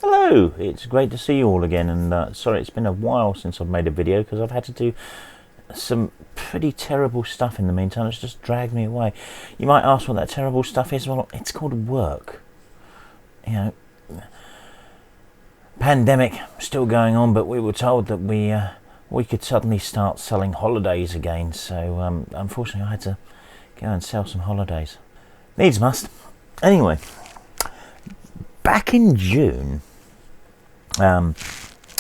Hello, it's great to see you all again, and sorry it's been a while since I've made a video because I've had to do some pretty terrible stuff in the meantime. It's just dragged me away. You might ask what that terrible stuff is. Well, it's called work. You know, pandemic still going on, but we were told that we could suddenly start selling holidays again, so unfortunately I had to go and sell some holidays. Needs must. Anyway, back in June,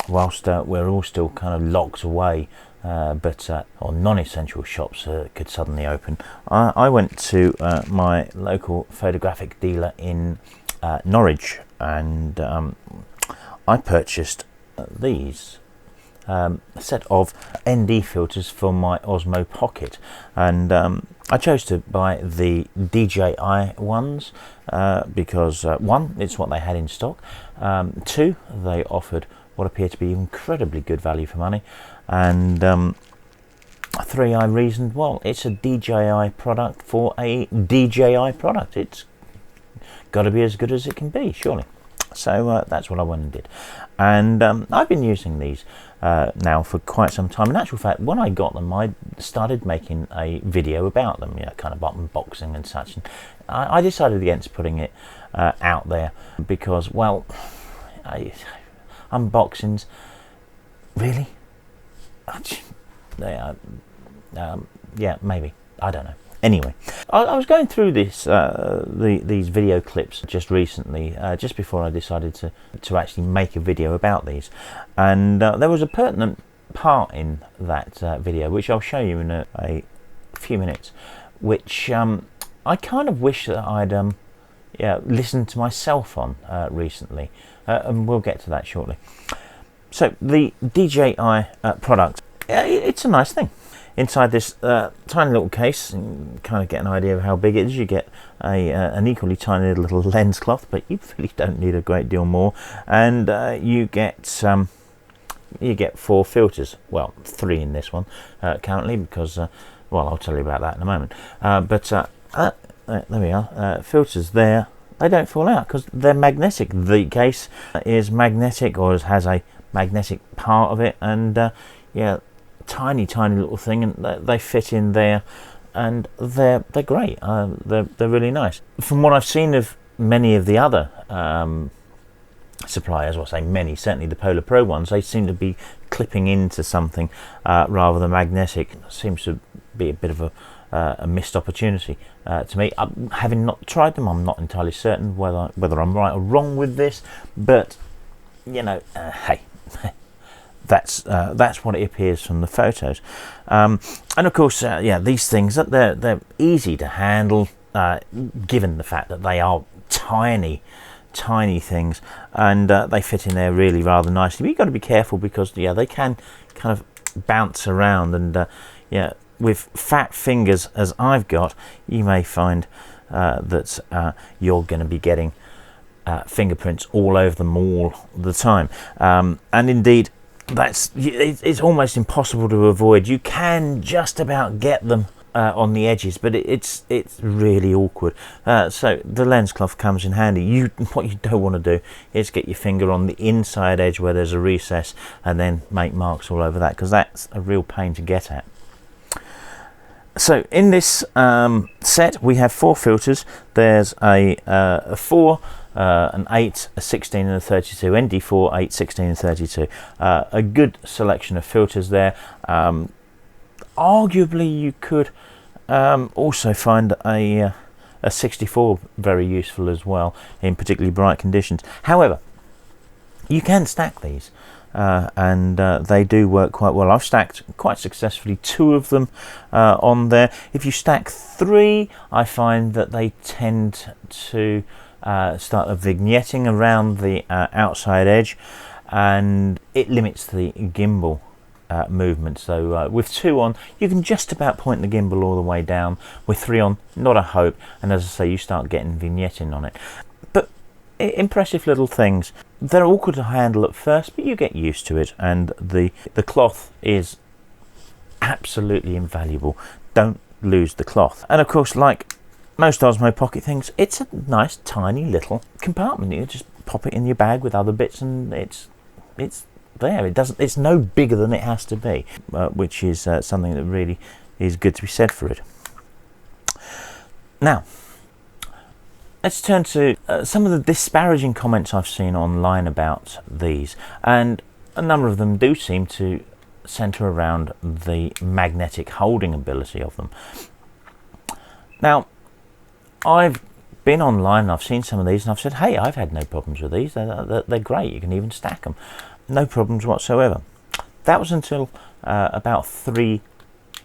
whilst we're all still kind of locked away, but non-essential shops could suddenly open, I went to my local photographic dealer in Norwich, and I purchased these a set of ND filters for my Osmo Pocket, and I chose to buy the DJI ones because one, it's what they had in stock, two, they offered what appeared to be incredibly good value for money, and three, I reasoned, well, it's a DJI product for a DJI product. It's got to be as good as it can be, surely. So that's what I went and did, and I've been using these now for quite some time. In actual fact, when I got them, I started making a video about them, you know, kind of unboxing and such, and I decided against putting it out there because, well, unboxings, really? Yeah, maybe, I don't know. Anyway, I was going through this these video clips just recently, just before I decided to actually make a video about these, and there was a pertinent part in that video which I'll show you in a few minutes, which I kind of wish that I'd listened to myself on recently, and we'll get to that shortly. So the DJI product, it's a nice thing. Inside this tiny little case, and kind of get an idea of how big it is, you get an equally tiny little lens cloth, but you really don't need a great deal more, and you get 4 filters. Well, 3 in this one currently, because well, I'll tell you about that in a moment. There we are. Filters there. They don't fall out because they're magnetic. The case is magnetic, or has a magnetic part of it, and yeah, tiny little thing, and they fit in there, and they're great. They're really nice. From what I've seen of many of the other suppliers, or say many, certainly the Polar Pro ones, they seem to be clipping into something rather than magnetic. Seems to be a bit of a missed opportunity to me. Having not tried them, I'm not entirely certain whether I'm right or wrong with this, but you know, hey. That's what it appears from the photos, and of course, yeah, these things, they're easy to handle, given the fact that they are tiny things, and they fit in there really rather nicely. But you've got to be careful because, yeah, they can kind of bounce around, and yeah, with fat fingers as I've got, you may find that you're going to be getting fingerprints all over them all the time, and indeed, it's almost impossible to avoid. You can just about get them on the edges, but it's really awkward. So the lens cloth comes in handy. What you don't want to do is get your finger on the inside edge where there's a recess and then make marks all over that, because that's a real pain to get at. So in this set we have 4 filters. There's a 4, an 8, a 16 and a 32, ND4, 8, 16 and 32. A good selection of filters there. Arguably you could also find a 64 very useful as well in particularly bright conditions. However, you can stack these, and they do work quite well. I've stacked quite successfully 2 of them on there. If you stack 3, I find that they tend to start vignetting around the outside edge, and it limits the gimbal movement. So with 2 on, you can just about point the gimbal all the way down. With 3 on, not a hope, and as I say, you start getting vignetting on it. But impressive little things. They're awkward to handle at first, but you get used to it, and the cloth is absolutely invaluable. Don't lose the cloth. And of course, like most Osmo Pocket things, it's a nice tiny little compartment. You just pop it in your bag with other bits, and it's there. It's no bigger than it has to be, which is something that really is good to be said for it. Now, let's turn to some of the disparaging comments I've seen online about these, and a number of them do seem to center around the magnetic holding ability of them. Now, I've been online and I've seen some of these, and I've said, hey, I've had no problems with these. They're great. You can even stack them. No problems whatsoever. That was until about 3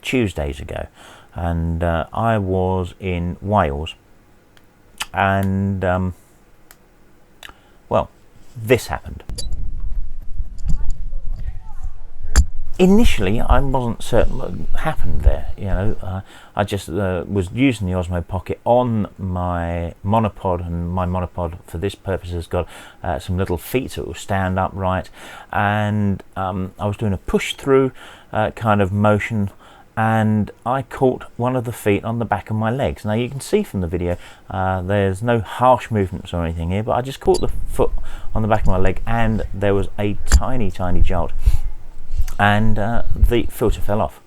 Tuesdays ago, and I was in Wales, and well, this happened. Initially, I wasn't certain what happened there. You know, I just was using the Osmo Pocket on my monopod, and my monopod for this purpose has got some little feet that will stand upright, and I was doing a push through kind of motion, and I caught one of the feet on the back of my legs. Now you can see from the video there's no harsh movements or anything here, but I just caught the foot on the back of my leg, and there was a tiny jolt, and the filter fell off.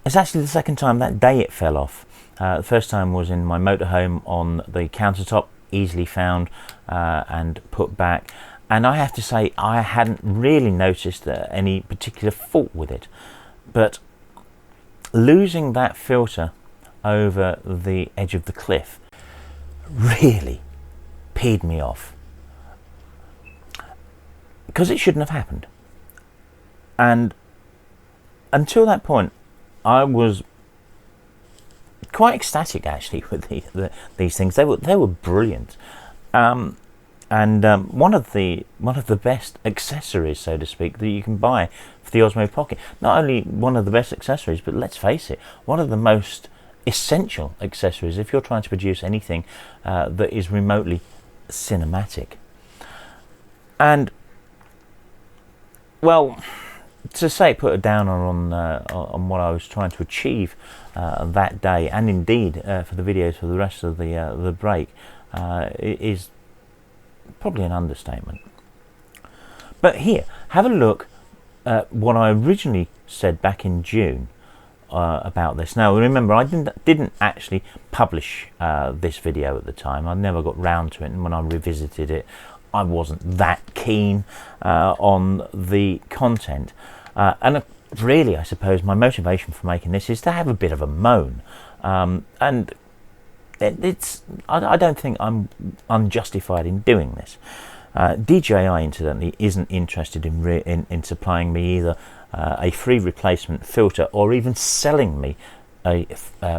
It's actually the second time that day it fell off. The first time was in my motorhome on the countertop, easily found and put back, and I have to say I hadn't really noticed any particular fault with it, but losing that filter over the edge of the cliff really peed me off, because it shouldn't have happened. And until that point, I was quite ecstatic actually with these things. They were brilliant, and one of the best accessories, so to speak, that you can buy for the Osmo Pocket. Not only one of the best accessories, but let's face it, one of the most essential accessories if you're trying to produce anything that is remotely cinematic. And well, to say put a downer on what I was trying to achieve that day, and indeed for the videos for the rest of the break, is probably an understatement. But here, have a look at what I originally said back in June about this. Now remember, I didn't actually publish this video at the time. I never got round to it, and when I revisited it, I wasn't that keen on the content, and really I suppose my motivation for making this is to have a bit of a moan, and I don't think I'm unjustified in doing this. DJI incidentally isn't interested in supplying me either a free replacement filter or even selling me a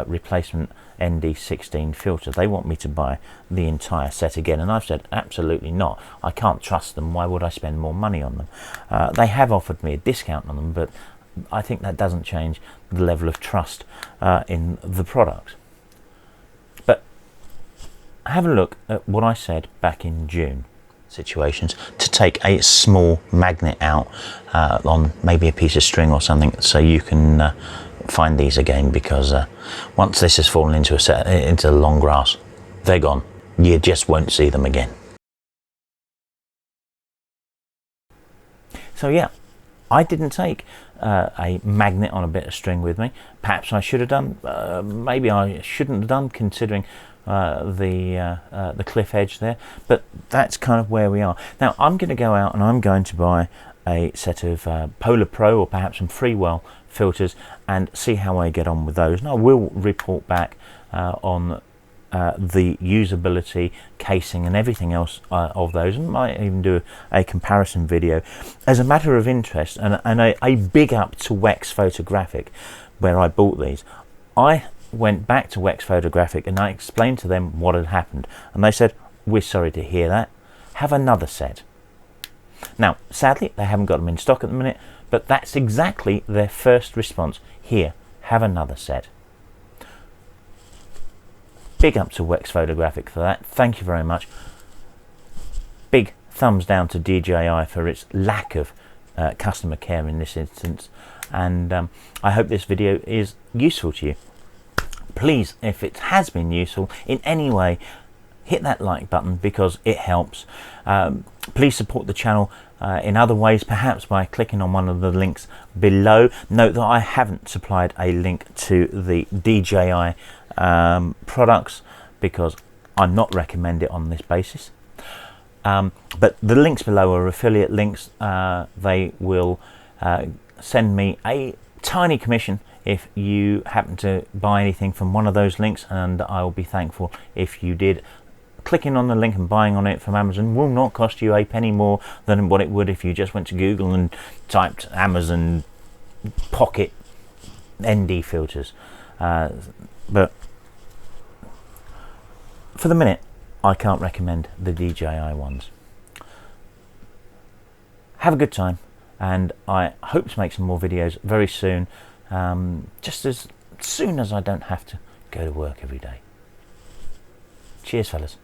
replacement ND16 filter. They want me to buy the entire set again, and I've said absolutely not. I can't trust them. Why would I spend more money on them? They have offered me a discount on them, but I think that doesn't change the level of trust in the product. But have a look at what I said back in June. Situations to take a small magnet out on maybe a piece of string or something, so you can find these again, because once this has fallen into the long grass, they're gone. You just won't see them again. So yeah, I didn't take a magnet on a bit of string with me. Perhaps I should have done. Maybe I shouldn't have done, considering the cliff edge there, but that's kind of where we are now. I'm going to go out and I'm going to buy a set of Polar Pro or perhaps some Freewell filters and see how I get on with those, and I will report back on the usability, casing and everything else of those, and might even do a comparison video. As a matter of interest, and a big up to Wex Photographic, where I bought these. I went back to Wex Photographic and I explained to them what had happened, and they said, "We're sorry to hear that, have another set." Now sadly they haven't got them in stock at the minute, but that's exactly their first response. Here, have another set. Big up to Wex Photographic for that. Thank you very much. Big thumbs down to DJI for its lack of customer care in this instance, and I hope this video is useful to you. Please, if it has been useful in any way, hit that like button because it helps. Please support the channel in other ways, perhaps by clicking on one of the links below. Note that I haven't supplied a link to the DJI products because I'm not recommend it on this basis. But the links below are affiliate links. They will send me a tiny commission if you happen to buy anything from one of those links, and I will be thankful if you did. Clicking on the link and buying on it from Amazon will not cost you a penny more than what it would if you just went to Google and typed Amazon Pocket ND filters. But for the minute, I can't recommend the DJI ones. Have a good time, and I hope to make some more videos very soon, just as soon as I don't have to go to work every day. Cheers, fellas.